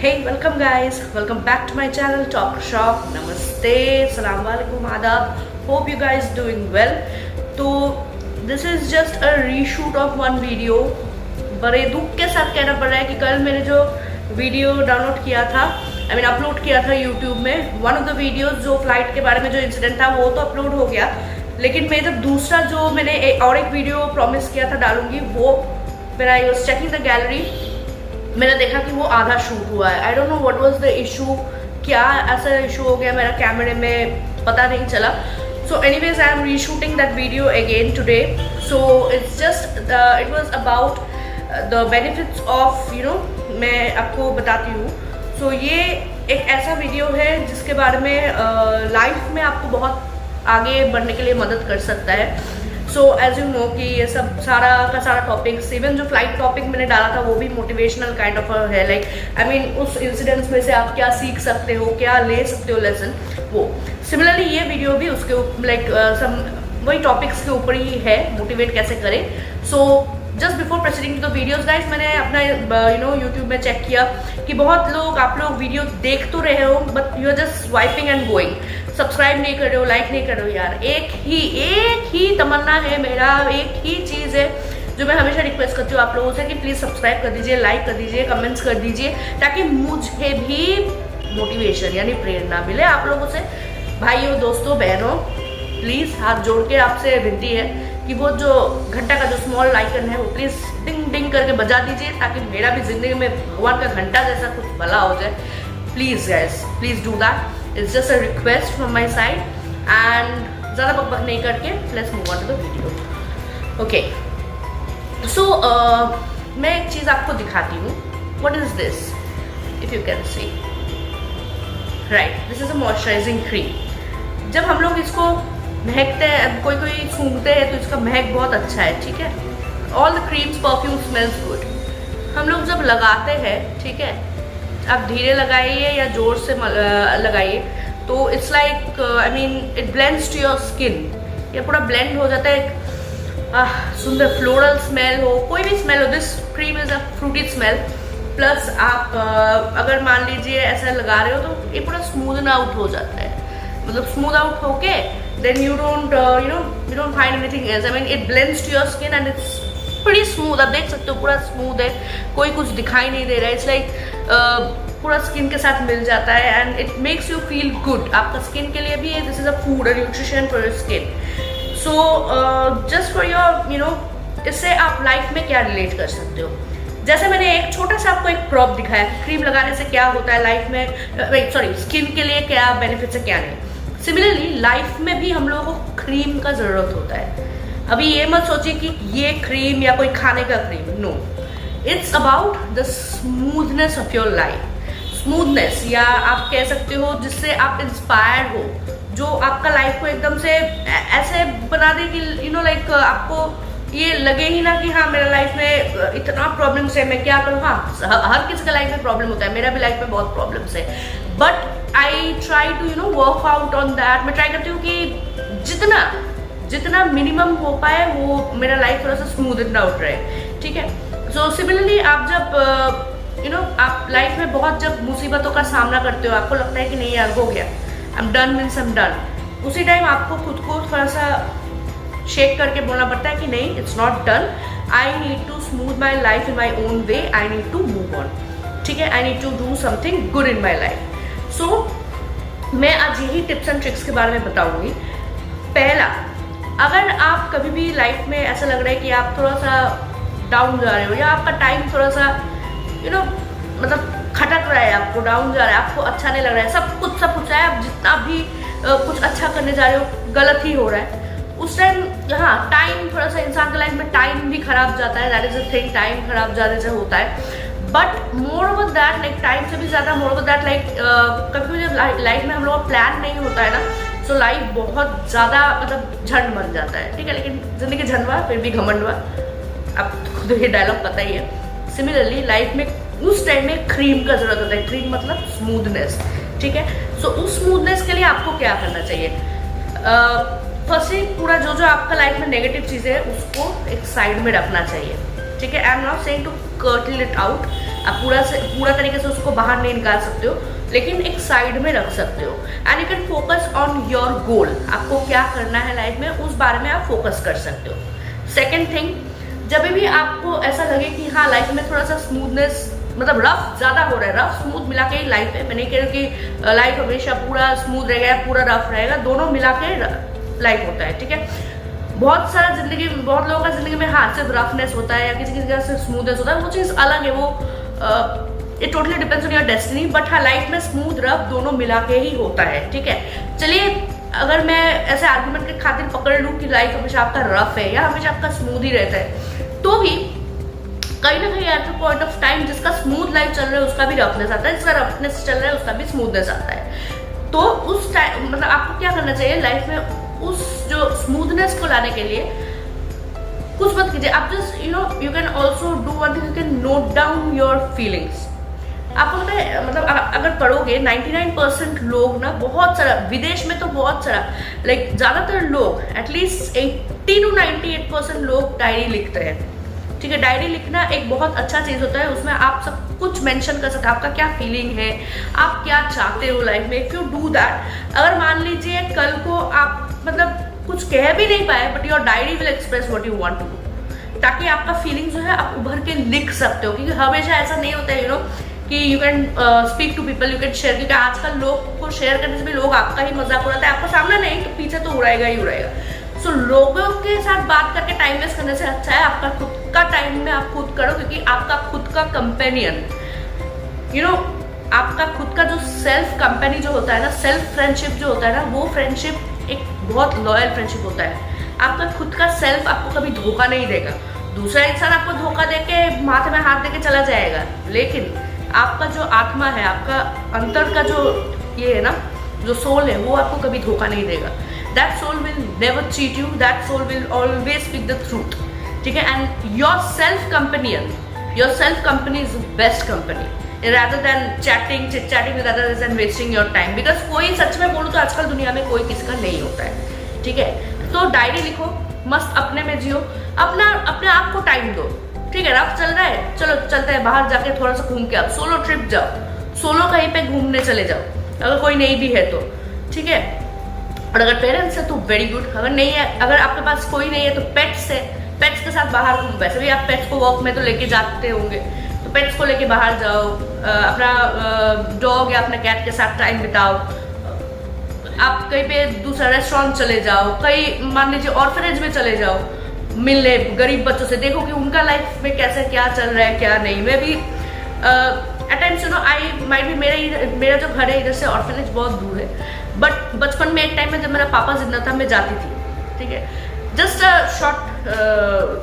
Hey, welcome guys. Welcome back to my channel Talk Shop. Namaste, Assalamu alaikum, Adab. Hope you guys doing well. तो this is just a reshoot of one video. बड़े दुख के साथ कहना पड़ रहा है कि कल मैंने जो वीडियो डाउनलोड किया था, अपलोड किया था YouTube में, वन ऑफ द वीडियोस जो फ्लाइट के बारे में जो इंसिडेंट था वो तो अपलोड हो गया, लेकिन मैं जब दूसरा जो मैंने और एक वीडियो प्रॉमिस किया था डालूंगी, वो when I was checking the gallery मैंने देखा कि वो आधा शूट हुआ है. I don't know what was the issue, क्या ऐसा इशू हो गया मेरा कैमरे में, पता नहीं चला. So anyways I am reshooting that video again today. So it's just it was about the benefits of मैं आपको बताती हूँ. सो ये एक ऐसा वीडियो है जिसके बारे में लाइफ में आपको बहुत आगे बढ़ने के लिए मदद कर सकता है. सो एज यू नो कि ये सब सारा का सारा टॉपिक्स, इवन जो फ्लाइट टॉपिक मैंने डाला था वो भी मोटिवेशनल काइंड ऑफ है. लाइक उस इंसिडेंट्स में से आप क्या सीख सकते हो, क्या ले सकते हो लेसन, वो सिमिलरली ये वीडियो भी उसके वही टॉपिक्स के ऊपर ही है, मोटिवेट कैसे करें. So just before proceeding to the videos guys, मैंने अपना यूट्यूब में चेक किया कि बहुत लोग, आप लोग वीडियो देख तो रहे हो but you are just swiping and going, subscribe नहीं कर रहे हो, लाइक नहीं कर रहे हो. यार एक ही तमन्ना है मेरा, एक ही चीज़ है जो मैं हमेशा रिक्वेस्ट करती हूँ आप लोगों से कि प्लीज़ सब्सक्राइब कर दीजिए, लाइक कर दीजिए, कमेंट्स कर दीजिए, ताकि मुझे भी मोटिवेशन यानी प्रेरणा मिले आप लोगों से. भाइयों, दोस्तों, बहनों, प्लीज़ हाथ जोड़ के आपसे विनती है कि वो जो घंटा का जो स्मॉल आइकन है वो प्लीज़ डिंग डिंग करके बजा दीजिए, ताकि मेरा भी ज़िंदगी में भगवान का घंटा जैसा कुछ भला हो जाए. Please guys, please do that. It's just a request from my side and ज़्यादा बकबक नहीं करके let's move on to the video. Okay. So मैं एक चीज़ आपको दिखाती हूँ. What is this? If you can see. Right. This is a moisturizing cream. जब हम लोग इसको महकते हैं, कोई सूंघते हैं तो इसका महक बहुत अच्छा है, ठीक है. All the creams perfume smells good. हम लोग जब लगाते हैं, ठीक है, आप धीरे लगाइए या जोर से लगाइए, तो it's like it blends to your skin. ये पूरा ब्लेंड हो जाता है. सुंदर फ्लोरल स्मेल हो, कोई भी स्मेल हो, this cream is a Frooti smell. Plus आप अगर मान लीजिए ऐसा लगा रहे हो तो ये पूरा स्मूदन आउट हो जाता है, मतलब स्मूथ आउट होके then you don't find anything else. It blends to your skin and it's pretty smooth. आप देख सकते हो पूरा स्मूथ है, कोई कुछ दिखाई नहीं दे रहा है. इट्स लाइक पूरा स्किन के साथ मिल जाता है and it makes you feel good. आपका स्किन के लिए भी है, this is a food, a nutrition for your skin. So just for your, इससे आप लाइफ में क्या रिलेट कर सकते हो. जैसे मैंने एक छोटा सा आपको एक प्रॉप दिखाया, क्रीम लगाने से क्या होता है लाइफ में, स्किन के लिए क्या बेनिफिट्स है क्या नहीं. सिमिलरली लाइफ में भी हम लोगों को क्रीम का ज़रूरत होता है. अभी ये मत सोचिए कि ये क्रीम या कोई खाने का cream, no. It's about the smoothness of your life. Smoothness, या आप कह सकते हो जिससे आप इंस्पायर हो, जो आपका लाइफ को एकदम से ऐसे बना दे कि लाइक आपको ये लगे ही ना कि हाँ मेरा लाइफ में इतना प्रॉब्लम्स है, मैं क्या करूँ. हाँ, हर किसी का लाइफ में प्रॉब्लम होता है, मेरा भी लाइफ में बहुत प्रॉब्लम्स है, but I try to work out on that. मैं ट्राई करती हूँ कि जितना मिनिमम हो पाए वो मेरा लाइफ थोड़ा सा स्मूथ आउट रहे, ठीक है. सो सिमिलरली आप जब आप लाइफ में बहुत जब मुसीबतों का सामना करते हो, आपको लगता है कि नहीं यार हो गया, I am done means I am done, उसी टाइम आपको खुद को थोड़ा सा शेक करके बोलना पड़ता है कि नहीं, it's not done, I need to smooth my life in my own way, I need to move on, ठीक है. I need to do something good in my life. So मैं आज यही टिप्स एंड ट्रिक्स के बारे में बताऊंगी. पहला, अगर आप कभी भी लाइफ में ऐसा लग रहा है कि आप थोड़ा सा डाउन जा रहे हो, या आपका टाइम थोड़ा सा मतलब खटक रहा है, आपको डाउन जा रहा है, आपको अच्छा नहीं लग रहा है, सब कुछ है, आप जितना भी कुछ अच्छा करने जा रहे हो गलत ही हो रहा है, उस टाइम हाँ टाइम थोड़ा सा, इंसान के लाइफ में टाइम भी खराब जाता है. That is a thing, time खराब जाने से होता है. But more over that, like time से भी ज़्यादा मोर ओवर दैट, लाइक कभी जब लाइफ में हम लोग का प्लान नहीं होता है ना, सो लाइफ बहुत ज़्यादा मतलब झंड बन जाता है, ठीक है. लेकिन जिंदगी झंडवा फिर भी घमंडवा, आपको खुद ये डायलॉग पता ही है. सिमिलरली लाइफ में उस टाइम में क्रीम का जरूरत होता है. क्रीम मतलब स्मूथनेस, ठीक है. सो उस स्मूथनेस के लिए आपको क्या करना चाहिए. फर्स्टली पूरा जो आपका लाइफ में नेगेटिव चीज़ें है उसको एक साइड में रखना चाहिए, ठीक है. I am not saying to curtail it out, आप पूरा तरीके से उसको बाहर नहीं निकाल सकते हो, लेकिन एक साइड में रख सकते हो। And you can focus on your goal, आपको क्या करना है लाइफ में उस बारे में आप फोकस कर सकते हो। सेकेंड थिंग, जब भी आपको ऐसा लगे कि हाँ लाइफ में थोड़ा सा स्मूथनेस, मतलब रफ ज्यादा हो रहा है, रफ स्मूथ मिला के ही लाइफ है, मैं नहीं कह रही कि लाइफ हमेशा पूरा स्मूथ रहेगा या पूरा रफ रहेगा, दोनों मिला के लाइफ होता है, ठीक है। बहुत सारा जिंदगी, बहुत लोगों का जिंदगी में हाँ सिर्फ रफनेस होता है या किसी किसी का सिर्फ स्मूथनेस होता है, वो चीज अलग है, वो it totally depends on your destiny. But हाँ लाइफ में स्मूथ रफ दोनों मिला के ही होता है, ठीक है। चलिए अगर मैं ऐसे आर्गुमेंट के खातिर पकड़ लूँ कि लाइफ हमेशा आपका रफ है या हमेशा आपका स्मूथ ही रहता है, तो भी कहीं ना कहीं at the point of time जिसका स्मूथ लाइफ चल रहा है उसका भी रफनेस आता है, जिसका रफनेस चल रहा है उसका भी स्मूथनेस आता है। तो उस टाइम मतलब आपको क्या करना चाहिए लाइफ में, उस जो स्मूथनेस को लाने के लिए कुछ मत कीजिए, आप just you can also do one thing, you can note down your feelings. आपको पता है मतलब अगर पढ़ोगे 99% लोग ना, बहुत सारा विदेश में तो बहुत सारा लाइक ज्यादातर लोग एटलीस्ट 80 to 98% लोग डायरी लिखते हैं, ठीक है। डायरी लिखना एक बहुत अच्छा चीज होता है, उसमें आप सब कुछ मेंशन कर सकते हैं, आपका क्या फीलिंग है, आप क्या चाहते हो लाइफ में। इफ यू डू दैट, अगर मान लीजिए कल को आप मतलब कुछ कह भी नहीं पाए but your diary will express what you want to do, ताकि आपका फीलिंग जो है आप उभर के लिख सकते हो। क्योंकि हमेशा ऐसा नहीं होता है कि you can speak to people, you can share, क्योंकि आजकल लोग को शेयर करने से भी लोग आपका ही मजाक उड़ाते हैं, आपका सामना नहीं तो पीछे तो उड़ाएगा ही उड़ाएगा। सो लोगों के साथ बात करके टाइम वेस्ट करने से अच्छा है आपका खुद का टाइम में आप खुद करो, क्योंकि आपका खुद का कंपेनियन आपका खुद का जो सेल्फ कंपेनी जो होता है ना, सेल्फ फ्रेंडशिप जो होता है ना, वो फ्रेंडशिप एक बहुत लॉयल फ्रेंडशिप होता है। आपका खुद का सेल्फ आपको कभी धोखा नहीं देगा, दूसरा इंसान आपको धोखा देके माथे में हाथ देके चला जाएगा, लेकिन आपका जो आत्मा है, आपका अंतर का जो ये है ना, जो सोल है, वो आपको कभी धोखा नहीं देगा। That soul will never cheat you, that soul will always speak the truth, ठीक है। And your self companion, your self company is best company rather than chatting with others and wasting your time, because कोई सच में बोलूं तो आजकल दुनिया में कोई किसी का नहीं होता है, ठीक है। तो डायरी लिखो, मस्त अपने में जियो, अपने आप को टाइम दो, ठीक है। रफ चल रहा है, चलो चलते हैं बाहर जाके थोड़ा सा घूम के, आप सोलो ट्रिप जाओ, सोलो कहीं पे घूमने चले जाओ, अगर कोई नहीं भी है तो, ठीक है। और अगर पेरेंट्स है तो वेरी गुड, अगर नहीं है, अगर आपके पास कोई नहीं है तो पेट्स है, पेट्स के साथ बाहर घूम, वैसे भी आप पेट्स को वॉक में तो लेके जाते होंगे, तो पेट्स को लेके बाहर जाओ, अपना डॉग या अपने कैट के साथ टाइम बिताओ, आप कहीं पे दूसरा रेस्टोरेंट चले जाओ, कहीं मान लीजिए ऑर्फनेज में चले जाओ, मिलने गरीब बच्चों से, देखो कि उनका लाइफ में कैसे क्या चल रहा है क्या नहीं। मैं भी एट टाइम्स आई माइट भी, मेरा जो घर है इधर से ऑर्फनेज बहुत दूर है, बट बचपन में एक टाइम में जब मेरा पापा जिंदा था मैं जाती थी, ठीक है। Just a short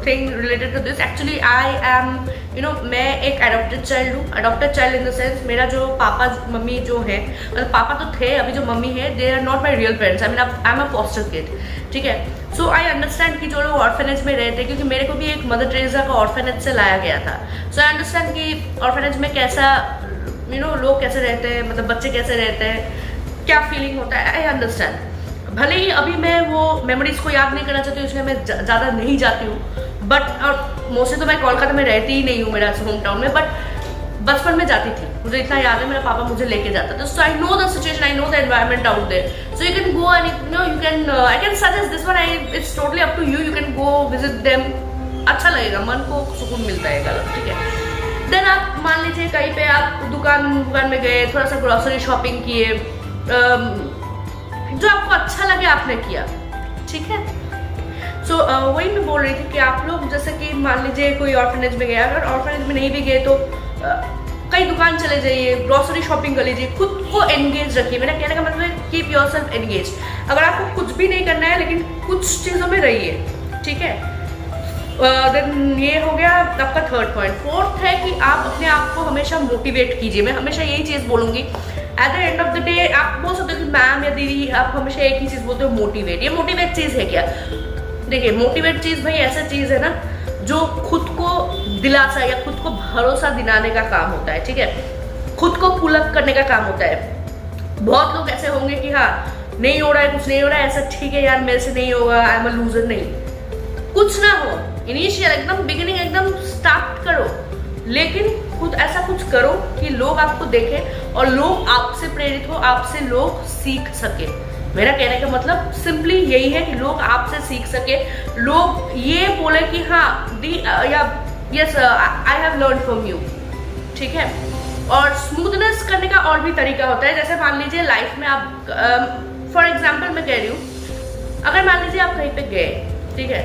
thing related to this, actually I am मैं एक अडॉप्टेड चाइल्ड हूँ। Adopted child in the sense, मेरा जो पापा मम्मी जो है, मतलब पापा तो थे, अभी जो मम्मी है they are not my real parents, I am a foster kid, ठीक है। सो आई अंडरस्टैंड कि जो लोग ऑर्फनेज में रहते हैं, क्योंकि मेरे को भी एक मदर टेरेसा का ऑर्फनेज से लाया गया था, सो आई अंडरस्टैंड कि ऑर्फनेज में कैसा लोग कैसे रहते हैं, मतलब बच्चे कैसे रहते हैं, क्या फीलिंग होता है, आई अंडरस्टैंड। भले ही अभी मैं वो मेमोरीज को याद नहीं करना चाहती हूँ, इसलिए मैं ज़्यादा नहीं जाती हूँ, बट और मोस्टली तो मैं कोलकाता में रहती ही नहीं हूँ, मेरा होम टाउन में, बट बचपन में जाती थी, मुझे इतना याद है, मेरा पापा मुझे लेके जाता था। So I know the situation, I know the environment out there, so you can go and you can, I can suggest this one, it's totally up to you, you can go visit them, अच्छा लगेगा, मन को सुकून मिलता है गलत, ठीक है। देन आप मान लीजिए कहीं पे आप दुकान में गए, थोड़ा सा ग्रोसरी शॉपिंग किए, जो आपको अच्छा लगे आपने किया, ठीक है। सो वही मैं बोल रही थी कि आप लोग जैसे कि मान लीजिए कोई ऑर्फनेज में गया, अगर ऑर्फनेज में नहीं भी गए तो कई दुकान चले जाइए, ग्रोसरी शॉपिंग कर लीजिए, खुद को एंगेज रखिए। मेरा कहने का मतलब है कीप योरसेल्फ एंगेज। अगर आपको कुछ भी नहीं करना है लेकिन कुछ चीज़ों में रहिए, ठीक है। देन ये हो गया आपका थर्ड पॉइंट। फोर्थ है कि आप अपने आप को हमेशा मोटिवेट कीजिए। मैं हमेशा यही चीज़ बोलूँगी, at the end of the day आप बोल सकते हो कि मैम या दीदी आप हमेशा एक ही चीज़ बोलते हो, मोटिवेट। ये मोटिवेट चीज़ है क्या? देखिए, मोटिवेट चीज़ भाई ऐसा चीज़ है ना जो खुद को दिलासा या खुद को भरोसा दिलाने का काम होता है, ठीक है, खुद को पुल अप करने का काम होता है। बहुत लोग ऐसे होंगे कि हाँ नहीं हो रहा है, कुछ नहीं हो रहा है, ऐसा ठीक है यार मेरे से नहीं होगा, आई एम अ लूजर। नहीं, कुछ ना हो, इनिशियल एकदम बिगिनिंग एकदम स्टार्ट करो, लेकिन खुद ऐसा कुछ करो कि लोग आपको देखें और लोग आपसे प्रेरित हो, आपसे लोग सीख सके। मेरा कहने का मतलब सिंपली यही है कि लोग आपसे सीख सके, लोग ये बोले कि हाँ या yes I have learn from you, ठीक है। और स्मूथनेस करने का और भी तरीका होता है, जैसे मान लीजिए लाइफ में आप फॉर एग्जाम्पल मैं कह रही हूँ, अगर मान लीजिए आप कहीं पे गए, ठीक है,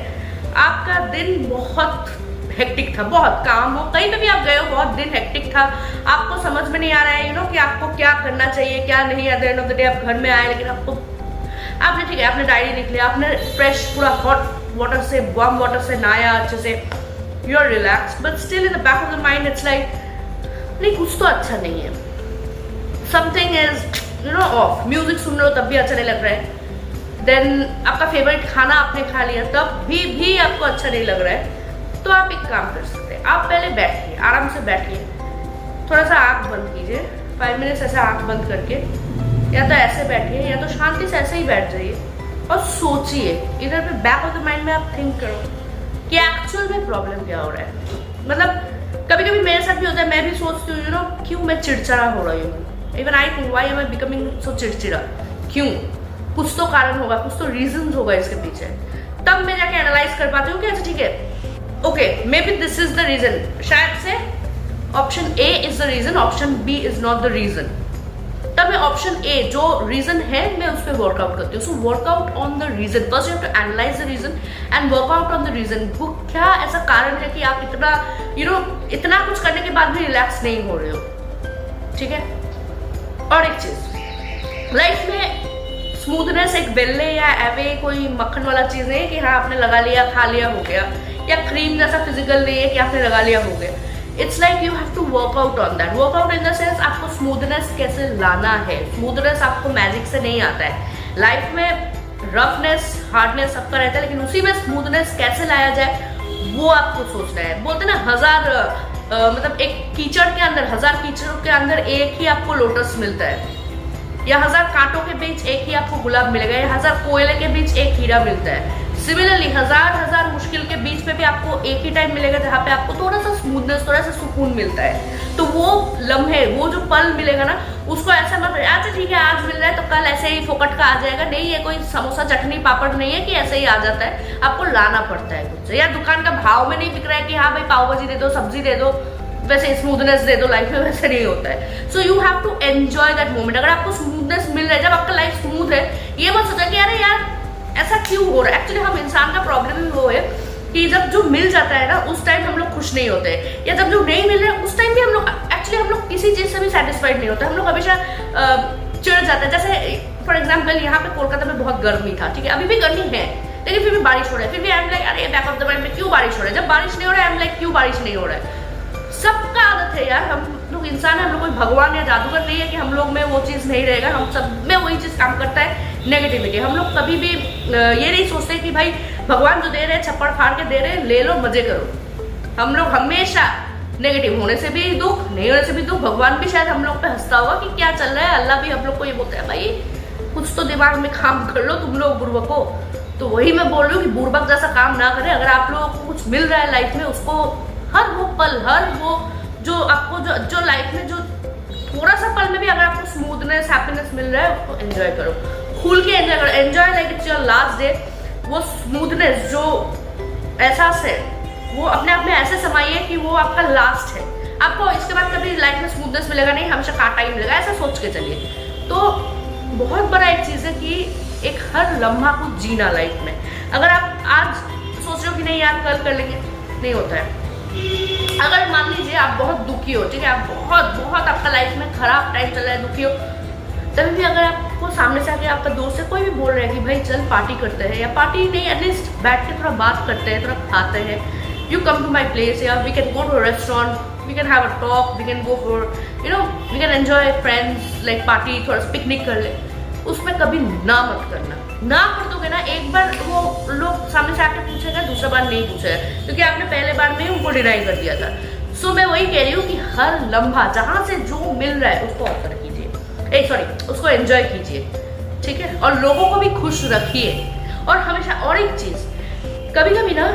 आपका दिन बहुत हेक्टिक था, बहुत काम हो, कहीं पे भी आप गए हो, बहुत दिन हेक्टिक था, आपको समझ में नहीं आ रहा है कि आपको क्या करना चाहिए क्या नहीं। At the end of the day आप घर में आए, लेकिन आपने ठीक है, आपने डायरी लिख लिया, आपने फ्रेश पूरा हॉट वाटर से वार्म वाटर से नहाया अच्छे से, you are relax, but still in the back of the mind it's like नहीं, कुछ तो अच्छा नहीं है, समथिंग इज ऑफ। म्यूजिक सुन लो तब भी अच्छा नहीं लग रहा है, देन आपका फेवरेट खाना आपने खा लिया तब भी आपको अच्छा नहीं लग रहा है, तो आप एक काम कर सकते हैं, आप पहले बैठिए, आराम से बैठिए, थोड़ा सा आंख बंद कीजिए, 5 मिनट्स ऐसे आंख बंद करके, या तो ऐसे बैठिए या तो शांति से ऐसे ही बैठ जाइए और सोचिए, इधर पे बैक ऑफ द माइंड में आप थिंक करो कि एक्चुअल में प्रॉब्लम क्या हो रहा है। मतलब कभी कभी मेरे साथ भी होता है, मैं भी सोचती हूँ क्यों मैं चिड़चिड़ा हो रही हूँ, even I think why am I becoming so चिड़चिड़ा, क्यों, कुछ तो कारण होगा, कुछ तो रीजन होगा इसके पीछे, तब मैं जाके एनालाइज कर पाती हूँ कि अच्छा ठीक है, okay maybe this is the reason, शायद से option A is the reason, option B is not the reason, तब मैं ऑप्शन ए जो रीजन है मैं उस पर वर्कआउट करती हूँ। So work out on the reason, first you have to analyse the reason and work out on the reason, वो क्या ऐसा कारण है कि आप इतना इतना कुछ करने के बाद भी रिलैक्स नहीं हो रहे हो, ठीक है। और एक चीज, लाइफ में स्मूथनेस एक बेल्ले या एवे कोई मक्खन वाला चीज नहीं है कि हाँ आपने लगा लिया खा लिया हो गया, या क्रीम जैसा फिजिकल नहीं है कि आपने लगा लिया हो गया। It's like you have to work out on that, work out in the sense आपको स्मूथनेस कैसे लाना है। स्मूथनेस आपको मैजिक से नहीं आता है, लाइफ में रफनेस हार्डनेस सबका रहता है, लेकिन उसी में स्मूथनेस कैसे लाया जाए वो आपको सोचना है। बोलते ना 1000 मतलब एक कीचड़ के अंदर, 1000 कीचड़ों के अंदर एक ही आपको लोटस मिलता है, या 1000 कांटों के बीच एक ही आपको गुलाब मिलेगा, या 1000 कोयले के बीच एक हीरा मिलता है। सिमिलरली 1000 मुश्किल के बीच में भी आपको एक ही टाइम मिलेगा जहाँ पे आपको थोड़ा सा स्मूथनेस, थोड़ा सा सुकून मिलता है। तो वो लम्हे, वो जो पल मिलेगा ना, उसको ऐसा मत अच्छा ठीक है आज मिल रहा है तो कल ऐसे ही फोकट का आ जाएगा, नहीं, ये कोई समोसा चटनी पापड़ नहीं है कि ऐसे ही आ जाता है, आपको लाना पड़ता है खुद से। या दुकान का भाव में नहीं बिक रहा है कि हाँ भाई पाव भाजी दे दो, सब्जी दे दो, वैसे स्मूथनेस दे दो लाइफ में, वैसे नहीं होता है। So you have to enjoy that moment. अगर आपको स्मूथनेस मिल रहा है, जब आपका लाइफ स्मूथ है, ये मत सोचा कि अरे यार ऐसा क्यों हो रहा है। एक्चुअली हम इंसान का प्रॉब्लम ही वो है कि जब जो मिल जाता है ना उस टाइम हम लोग खुश नहीं होते, या जब जो नहीं मिल रहा है उस टाइम भी हम लोग किसी चीज से भी सेटिस्फाइड नहीं होते, हम लोग हमेशा चिढ़ जाते हैं। जैसे फॉर एग्जाम्पल यहाँ पे कोलकाता में बहुत गर्मी था, ठीक है, अभी भी गर्मी है, लेकिन फिर भी बारिश हो रहा है, फिर भी आई एम लाइक अरे बैक ऑफ द माइंड में क्यों बारिश हो रहा है, जब बारिश नहीं हो रहा है आई एम लाइक क्यों बारिश नहीं हो रहा है। सबका आदत है यार, हम लोग इंसान है, हम लोग कोई भगवान या जादूगर नहीं है कि हम लोग में वो चीज़ नहीं रहेगा, हम सब में वही चीज़ काम करता है, नेगेटिविटी। हम लोग कभी भी ये नहीं सोचते कि भाई भगवान जो दे रहे हैं छप्पड़ फाड़ के दे रहे हैं, ले लो मजे करो। हम लोग हमेशा नेगेटिव होने से भी दुख, नहीं होने से भी दुख, भगवान भी शायद हम लोग पे हंसता होगा कि क्या चल रहा है, अल्लाह भी हम लोग को ये बोलता है भाई कुछ तो दिमाग में काम कर लो तुम लोग बुर्बको। तो वही मैं बोल रही हूँ कि बुर्बक जैसा काम ना करें। अगर आप लोगों को कुछ मिल रहा है लाइफ में, उसको हर वो पल, हर वो जो आपको जो लाइफ में जो थोड़ा सा पल में भी अगर आपको स्मूथनेस हैप्पीनेस मिल रहा है उसको एंजॉय करो, खुल के एंजॉय करो, enjoy like it's your last day. वो स्मूथनेस जो एहसास है वो अपने आप में ऐसे समाइए कि वो आपका लास्ट है, आपको इसके बाद कभी लाइफ में स्मूथनेस मिलेगा नहीं, हमेशा कांटा ही मिलेगा, ऐसा सोच के चलिए। तो बहुत बड़ा एक चीज़ है कि एक हर लम्हा को जीना लाइफ में। अगर आप आज सोच रहे हो कि नहीं यार कल कर लेंगे, नहीं होता है। अगर मान लीजिए आप बहुत दुखी हो, ठीक है, आप बहुत आपका लाइफ में खराब टाइम चल रहा है, दुखी हो, तभी भी अगर आपको सामने से आके आपका दोस्त है कोई भी बोल रहा है कि भाई चल पार्टी करते हैं, या पार्टी नहीं एटलीस्ट बैठ के थोड़ा बात करते हैं, थोड़ा खाते हैं, you come to my place, या we can go to restaurant, we can have a talk, we can go for we can enjoy friends like party, थोड़ा पिकनिक कर ले, उसमें कभी ना मत करना। ना कर दोगे ना, एक बार वो लोग सामने से आके पूछेगा, दूसरा बार नहीं पूछेगा, क्योंकि आपने पहले बार में ही उनको डिनाई कर दिया था। सो मैं वही कह रही हूँ कि हर लम्हा जहाँ से जो मिल रहा है उसको ऑफर कीजिए, उसको एंजॉय कीजिए, ठीक है, और लोगों को भी खुश रखिए। और हमेशा और एक चीज़, कभी कभी ना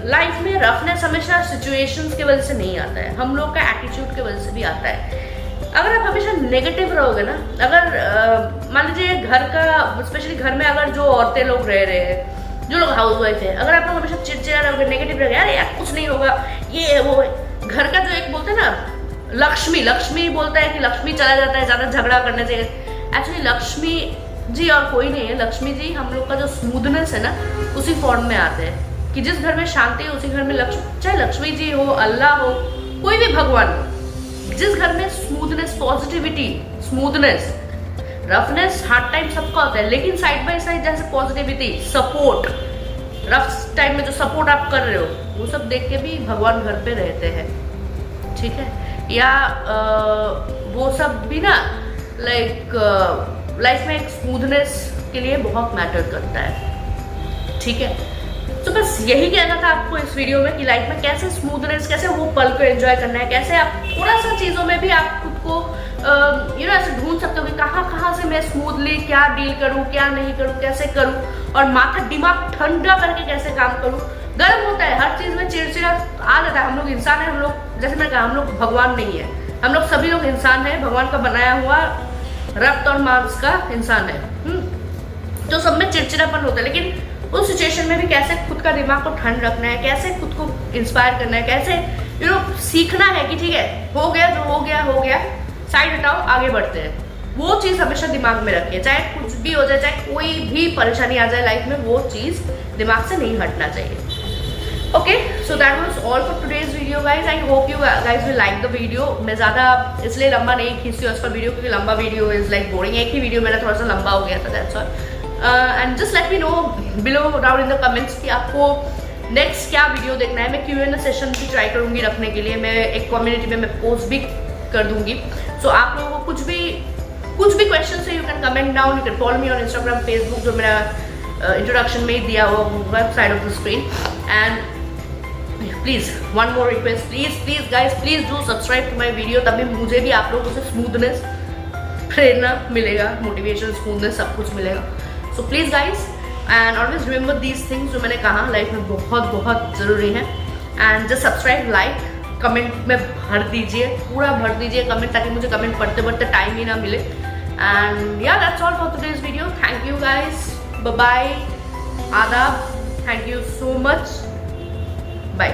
लाइफ में रफनेस हमेशा सिचुएशंस की वजह से नहीं आता है, हम लोग का एटीट्यूड की वजह से भी आता है। अगर आप हमेशा नेगेटिव रहोगे ना, अगर मान लीजिए घर का, स्पेशली घर में अगर जो औरतें लोग रह रहे हैं, जो लोग हाउस वाइफ है, अगर आप लोग हमेशा चिड़चिड़ा रहोगे, नेगेटिव रहोगे, अरे यार कुछ नहीं होगा, ये वो, घर का जो एक बोलते हैं ना लक्ष्मी बोलता है कि लक्ष्मी चला जाता है ज्यादा झगड़ा करने से। एक्चुअली लक्ष्मी जी और कोई नहीं है, लक्ष्मी जी हम लोग का जो स्मूथनेस है ना उसी फॉर्म में आते हैं, कि जिस घर में शांति है उसी घर में लक्ष्मी, चाहे लक्ष्मी जी हो, अल्लाह हो, कोई भी भगवान हो, जिस घर में smoothness, positivity, smoothness, roughness hard time सबका होता है, लेकिन साइड बाय साइड जैसे पॉजिटिविटी, सपोर्ट, रफ टाइम में जो सपोर्ट आप कर रहे हो वो सब देख के भी भगवान घर पे रहते हैं, ठीक है। या वो सब भी ना लाइफ में एक स्मूथनेस के लिए बहुत मैटर करता है, ठीक है। तो बस यही कहना था आपको इस वीडियो में कि लाइफ में कैसे स्मूथनेस, कैसे वो पल को एंजॉय करना है, कैसे आप थोड़ा सा चीज़ों में भी आप खुद को ऐसे ढूंढ सकते हो कि कहाँ से मैं स्मूथली क्या डील करूँ, क्या नहीं करूँ, कैसे करूँ, और माथा दिमाग ठंडा करके कैसे काम करूँ। गर्म होता है हर चीज़ में, चिड़चिड़ा आ जाता है, हम लोग इंसान है, हम लोग जैसे मैंने कहा हम लोग भगवान नहीं है, हम लोग सभी लोग इंसान है, भगवान का बनाया हुआ रक्त और मांस का इंसान है, तो सब में चिड़चिड़ापन होता है। लेकिन उस सिचुएशन में भी कैसे खुद का दिमाग को ठंड रखना है, कैसे खुद को इंस्पायर करना है, कैसे सीखना है कि ठीक है हो गया जो हो गया, साइड हटाओ, आगे बढ़ते हैं, वो चीज़ हमेशा दिमाग में रखिए। चाहे कुछ भी हो जाए, चाहे कोई भी परेशानी आ जाए लाइफ में, वो चीज़ दिमाग से नहीं हटना चाहिए। Okay, so that was all for today's video guys. I hope you guys will like the video. मैं ज़्यादा इसलिए लंबा नहीं खींचती हूँ उसका वीडियो, क्योंकि लंबा वीडियो इज लाइक बोरिंग। एक ही वीडियो मेरा थोड़ा सा लंबा हो गया था, that's all. And just let me know below down in the comments कि आपको नेक्स्ट क्या वीडियो देखना है। मैं Q&A सेशन भी ट्राई करूँगी रखने के लिए, मैं एक कम्युनिटी में मैं पोस्ट भी कर दूंगी। सो आप लोगों को कुछ भी क्वेश्चन है, you can comment down, you can follow me on Instagram, Facebook, जो मेरा इंट्रोडक्शन में ही दिया हुआ होगा side of the screen. And please one more request, please guys, please do subscribe to my video, तभी मुझे भी आप लोगों से स्मूथनेस, प्रेरणा मिलेगा, मोटिवेशन, स्मूथनेस सब कुछ मिलेगा। So please guys, and always remember these things जो मैंने कहा लाइफ में बहुत ज़रूरी है। And just subscribe, like, comment में भर दीजिए, पूरा भर दीजिए कमेंट, ताकि मुझे कमेंट पढ़ते टाइम ही ना मिले। And yeah that's all for today's video. Thank you guys, bye bye, आदाब, thank you so much, bye.